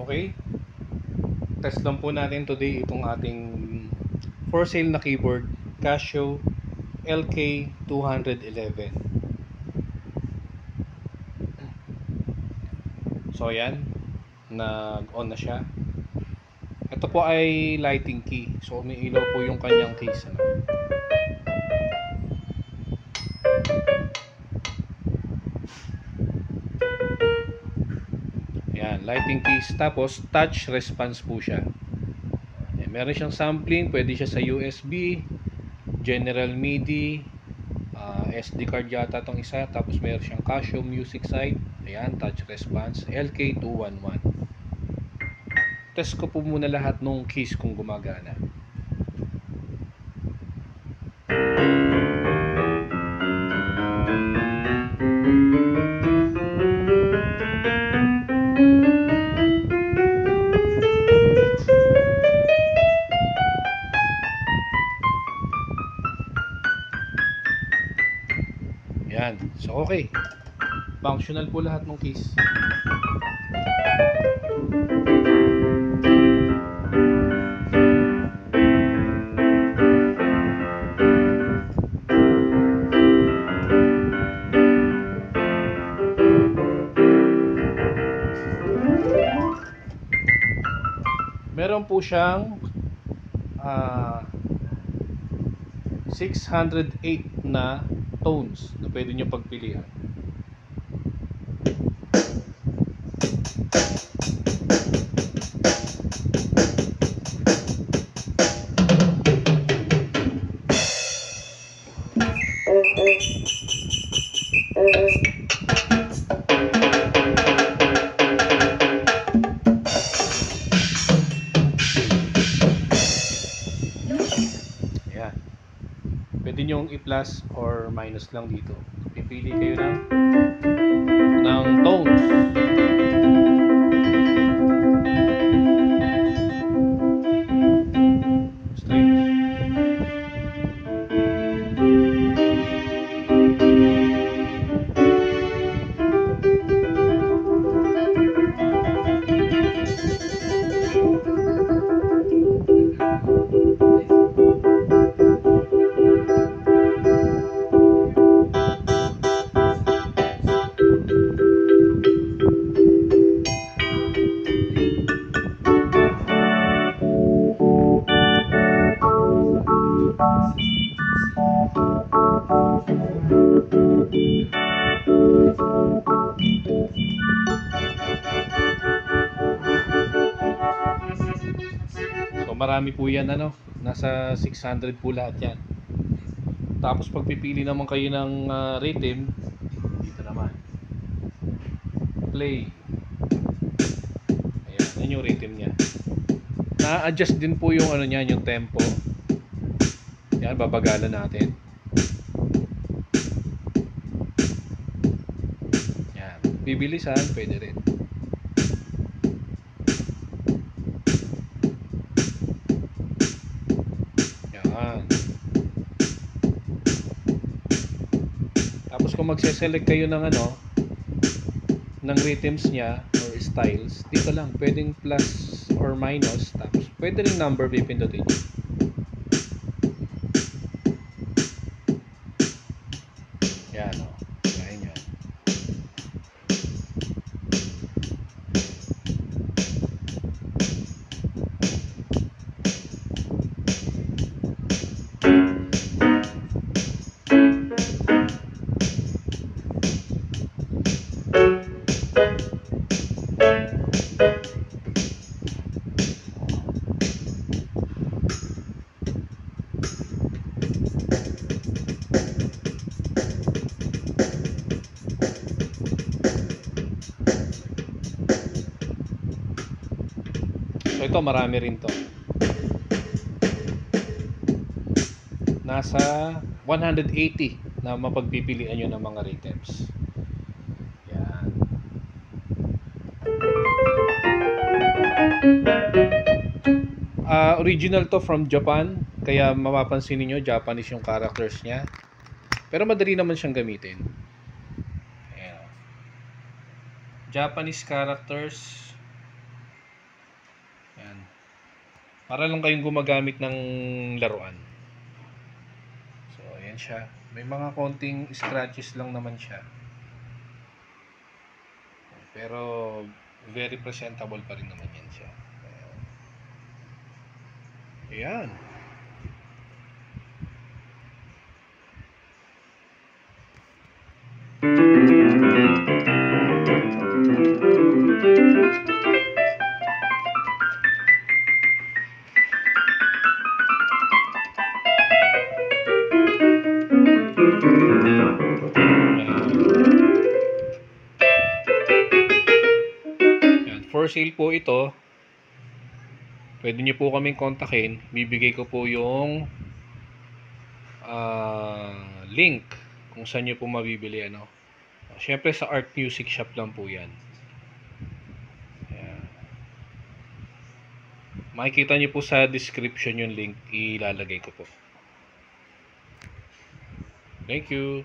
Okay, test lang po natin today itong ating for sale na keyboard, Casio LK211. So ayan, nag-on na siya. Ito po ay lighting key. So umiilaw po yung kanyang case. Ayan, lighting keys. Tapos touch response po siya. Ayan, meron siyang sampling, pwede siya sa USB, General MIDI, SD card yata itong isa. Tapos meron siyang Casio music side. Ayan, touch response, LK211. Test ko po muna lahat ng keys kung gumagana. Ayan, so okay. Functional po lahat ng keys. Meron po siyang 608 na tones na pwede nyo pagpilian. Ayan. Pwede nyong i-plus or minus lang dito. Pipili kayo ng tones. So marami po yan, nasa 600 po lahat yan. Tapos pagpipili naman kayo ng rhythm, dito naman play. Ayan, yan yung rhythm nya. Na-adjust din po yung niyan, yung tempo. Yan, babagalan natin. Yan, bibilisan, pwede rin. Yan. Tapos kung magse-select kayo ng ng rhythms niya or styles, dito lang pwedeng plus or minus, tapos pwede ring number pipindutin. Yan, yan yan. So ito, marami rin to. Nasa 180 na mapagpipilian nyo ng mga rhythms. Yan. Original to from Japan, kaya mapapansin niyo Japanese yung characters niya. Pero madali naman siyang gamitin. Ayan. Japanese characters. Para lang kayong gumagamit ng laruan. So, ayan siya. May mga konting scratches lang naman siya. Pero, very presentable pa rin naman yan siya. Ayan. Ayan. For sale po ito. Pwede nyo po kaming kontakin. Bibigay ko po yung link kung saan nyo po mabibili. Ano. Siyempre sa Art Music Shop lang po yan. Ayan. Makikita nyo po sa description yung link. Ilalagay ko po. Thank you.